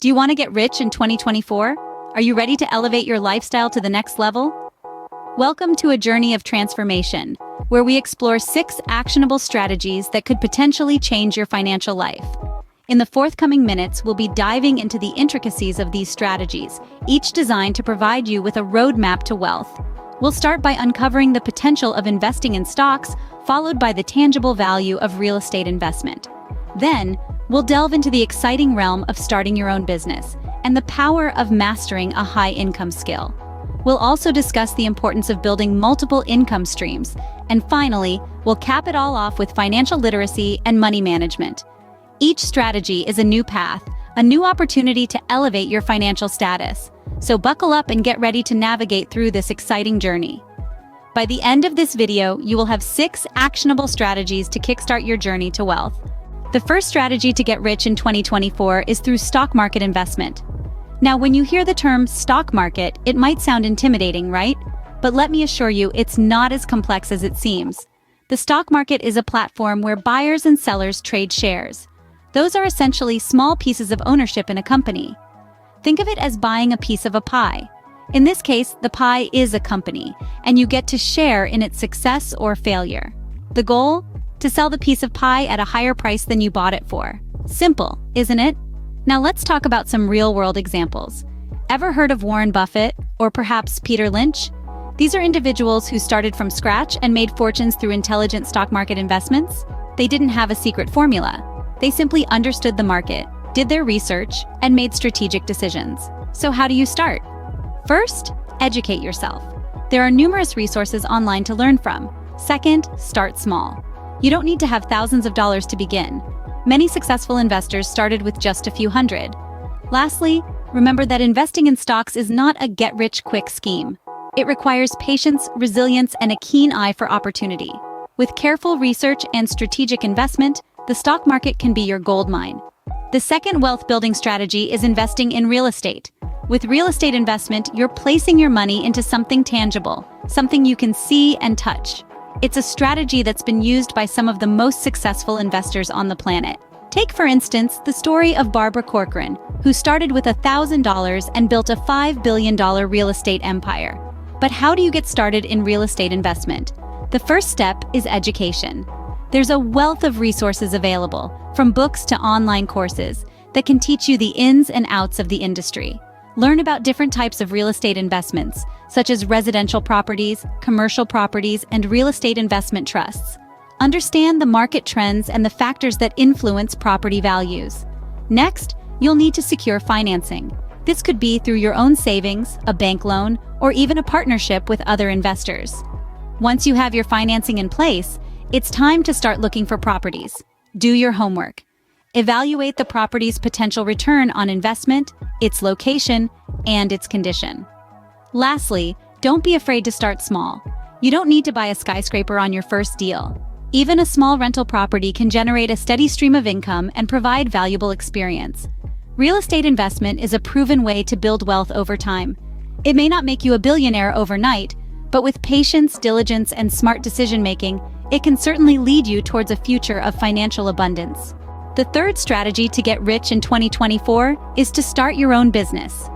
Do you want to get rich in 2024? Are you ready to elevate your lifestyle to the next level? Welcome to a journey of transformation, where we explore 6 actionable strategies that could potentially change your financial life. In the forthcoming minutes, we'll be diving into the intricacies of these strategies, each designed to provide you with a roadmap to wealth. We'll start by uncovering the potential of investing in stocks, followed by the tangible value of real estate investment. Then, we'll delve into the exciting realm of starting your own business and the power of mastering a high-income skill. We'll also discuss the importance of building multiple income streams. And finally, we'll cap it all off with financial literacy and money management. Each strategy is a new path, a new opportunity to elevate your financial status. So buckle up and get ready to navigate through this exciting journey. By the end of this video, you will have 6 actionable strategies to kickstart your journey to wealth. The first strategy to get rich in 2024 is through stock market investment. Now, when you hear the term stock market, it might sound intimidating, right? But let me assure you, it's not as complex as it seems. The stock market is a platform where buyers and sellers trade shares. Those are essentially small pieces of ownership in a company. Think of it as buying a piece of a pie. In this case, the pie is a company, and you get to share in its success or failure. The goal? To sell the piece of pie at a higher price than you bought it for. Simple, isn't it? Now let's talk about some real-world examples. Ever heard of Warren Buffett, or perhaps Peter Lynch? These are individuals who started from scratch and made fortunes through intelligent stock market investments. They didn't have a secret formula. They simply understood the market, did their research, and made strategic decisions. So how do you start? First, educate yourself. There are numerous resources online to learn from. Second, start small. You don't need to have thousands of dollars to begin. Many successful investors started with just a few hundred. Lastly, remember that investing in stocks is not a get-rich-quick scheme. It requires patience, resilience, and a keen eye for opportunity. With careful research and strategic investment, the stock market can be your gold mine. The second wealth-building strategy is investing in real estate. With real estate investment, you're placing your money into something tangible, something you can see and touch. It's a strategy that's been used by some of the most successful investors on the planet. Take, for instance, the story of Barbara Corcoran, who started with $1,000 and built a $5 billion real estate empire. But how do you get started in real estate investment? The first step is education. There's a wealth of resources available, from books to online courses, that can teach you the ins and outs of the industry. Learn about different types of real estate investments, such as residential properties, commercial properties, and real estate investment trusts. Understand the market trends and the factors that influence property values. Next, you'll need to secure financing. This could be through your own savings, a bank loan, or even a partnership with other investors. Once you have your financing in place, it's time to start looking for properties. Do your homework. Evaluate the property's potential return on investment, its location, and its condition. Lastly, don't be afraid to start small. You don't need to buy a skyscraper on your first deal. Even a small rental property can generate a steady stream of income and provide valuable experience. Real estate investment is a proven way to build wealth over time. It may not make you a billionaire overnight, but with patience, diligence, and smart decision-making, it can certainly lead you towards a future of financial abundance. The third strategy to get rich in 2024 is to start your own business.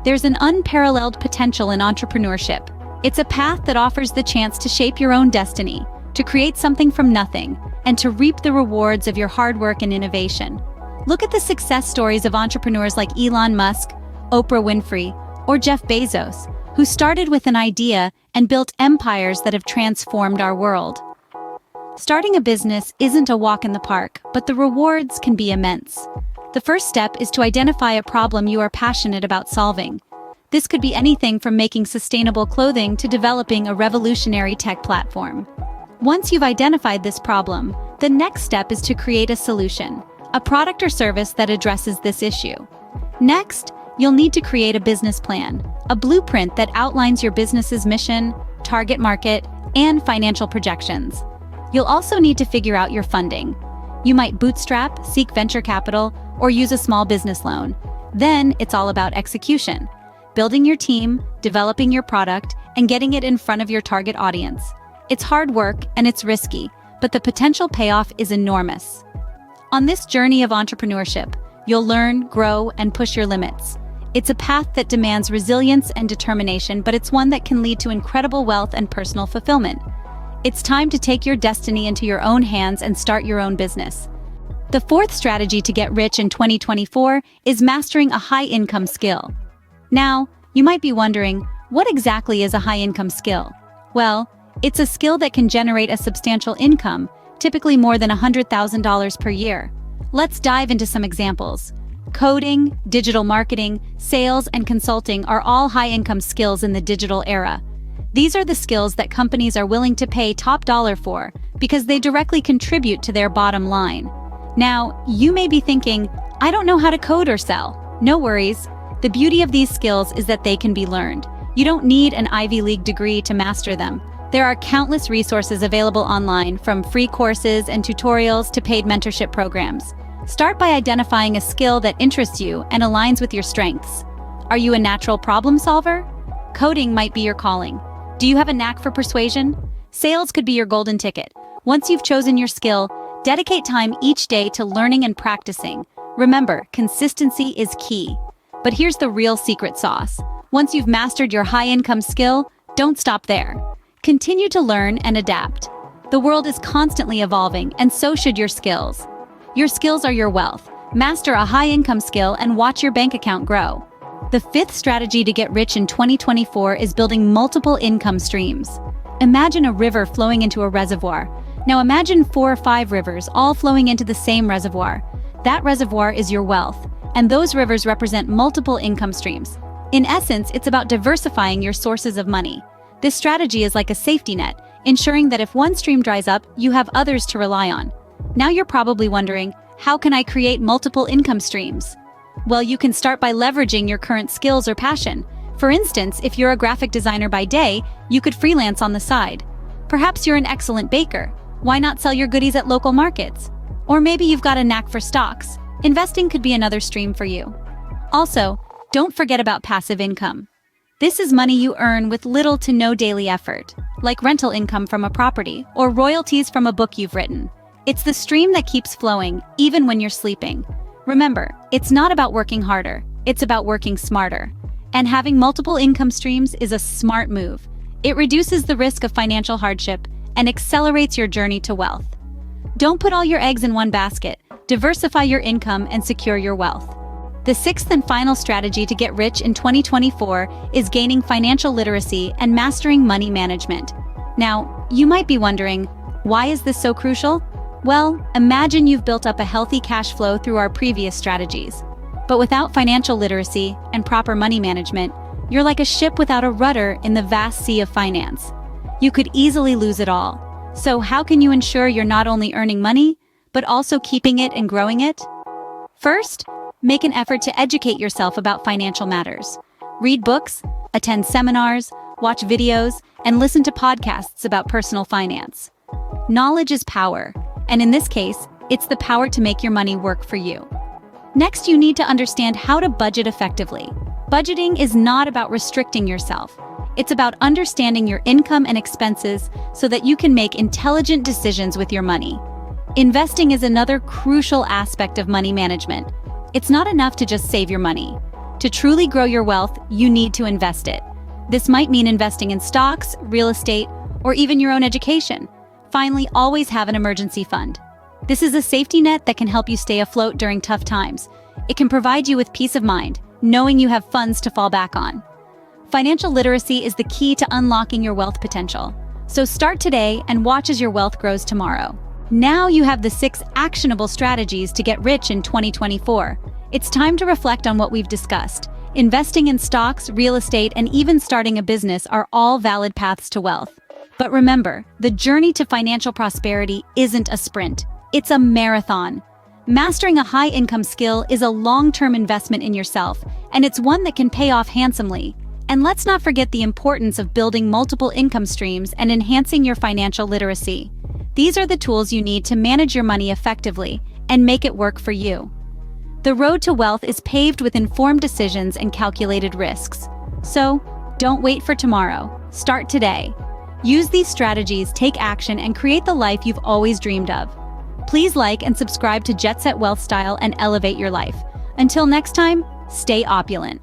There's an unparalleled potential in entrepreneurship. It's a path that offers the chance to shape your own destiny, to create something from nothing, and to reap the rewards of your hard work and innovation. Look at the success stories of entrepreneurs like Elon Musk, Oprah Winfrey, or Jeff Bezos, who started with an idea and built empires that have transformed our world. Starting a business isn't a walk in the park, but the rewards can be immense. The first step is to identify a problem you are passionate about solving. This could be anything from making sustainable clothing to developing a revolutionary tech platform. Once you've identified this problem, the next step is to create a solution, a product or service that addresses this issue. Next, you'll need to create a business plan, a blueprint that outlines your business's mission, target market, and financial projections. You'll also need to figure out your funding. You might bootstrap, seek venture capital, or use a small business loan. Then it's all about execution, building your team, developing your product, and getting it in front of your target audience. It's hard work and it's risky, but the potential payoff is enormous. On this journey of entrepreneurship, You'll learn, grow, and push your limits. It's a path that demands resilience and determination, but it's one that can lead to incredible wealth and personal fulfillment. It's time to take your destiny into your own hands and start your own business. The fourth strategy to get rich in 2024 is mastering a high-income skill. Now, you might be wondering, what exactly is a high-income skill? Well, it's a skill that can generate a substantial income, typically more than $100,000 per year. Let's dive into some examples. Coding, digital marketing, sales, and consulting are all high-income skills in the digital era. These are the skills that companies are willing to pay top dollar for because they directly contribute to their bottom line. Now, you may be thinking, I don't know how to code or sell. No worries. The beauty of these skills is that they can be learned. You don't need an Ivy League degree to master them. There are countless resources available online, from free courses and tutorials to paid mentorship programs. Start by identifying a skill that interests you and aligns with your strengths. Are you a natural problem solver? Coding might be your calling. Do you have a knack for persuasion? Sales could be your golden ticket. Once you've chosen your skill, dedicate time each day to learning and practicing. Remember, consistency is key. But here's the real secret sauce. Once you've mastered your high-income skill, don't stop there. Continue to learn and adapt. The world is constantly evolving, and so should your skills. Your skills are your wealth. Master a high-income skill and watch your bank account grow. The fifth strategy to get rich in 2024 is building multiple income streams. Imagine a river flowing into a reservoir. Now imagine 4 or 5 rivers all flowing into the same reservoir. That reservoir is your wealth, and those rivers represent multiple income streams. In essence, it's about diversifying your sources of money. This strategy is like a safety net, ensuring that if one stream dries up, you have others to rely on. Now you're probably wondering, how can I create multiple income streams? Well, you can start by leveraging your current skills or passion. For instance, if you're a graphic designer by day, you could freelance on the side. Perhaps you're an excellent baker. Why not sell your goodies at local markets? Or maybe you've got a knack for stocks. Investing could be another stream for you. Also, don't forget about passive income. This is money you earn with little to no daily effort, like rental income from a property or royalties from a book you've written. It's the stream that keeps flowing, even when you're sleeping. Remember, it's not about working harder, it's about working smarter. And having multiple income streams is a smart move. It reduces the risk of financial hardship and accelerates your journey to wealth. Don't put all your eggs in one basket. Diversify your income and secure your wealth. The sixth and final strategy to get rich in 2024 is gaining financial literacy and mastering money management. Now, you might be wondering, why is this so crucial? Well, imagine you've built up a healthy cash flow through our previous strategies. But without financial literacy and proper money management, you're like a ship without a rudder in the vast sea of finance. You could easily lose it all. So how can you ensure you're not only earning money, but also keeping it and growing it? First, make an effort to educate yourself about financial matters. Read books, attend seminars, watch videos, and listen to podcasts about personal finance. Knowledge is power, and in this case, it's the power to make your money work for you. Next, you need to understand how to budget effectively. Budgeting is not about restricting yourself. It's about understanding your income and expenses so that you can make intelligent decisions with your money. Investing is another crucial aspect of money management. It's not enough to just save your money. To truly grow your wealth, you need to invest it. This might mean investing in stocks, real estate, or even your own education. Finally, always have an emergency fund. This is a safety net that can help you stay afloat during tough times. It can provide you with peace of mind, knowing you have funds to fall back on. Financial literacy is the key to unlocking your wealth potential. So start today and watch as your wealth grows tomorrow. Now you have the 6 actionable strategies to get rich in 2024. It's time to reflect on what we've discussed. Investing in stocks, real estate, and even starting a business are all valid paths to wealth. But remember, the journey to financial prosperity isn't a sprint. It's a marathon. Mastering a high-income skill is a long-term investment in yourself, and it's one that can pay off handsomely. And let's not forget the importance of building multiple income streams and enhancing your financial literacy. These are the tools you need to manage your money effectively and make it work for you. The road to wealth is paved with informed decisions and calculated risks. So, don't wait for tomorrow. Start today. Use these strategies, take action, and create the life you've always dreamed of. Please like and subscribe to Jetset Wealthstyle and elevate your life. Until next time, stay opulent.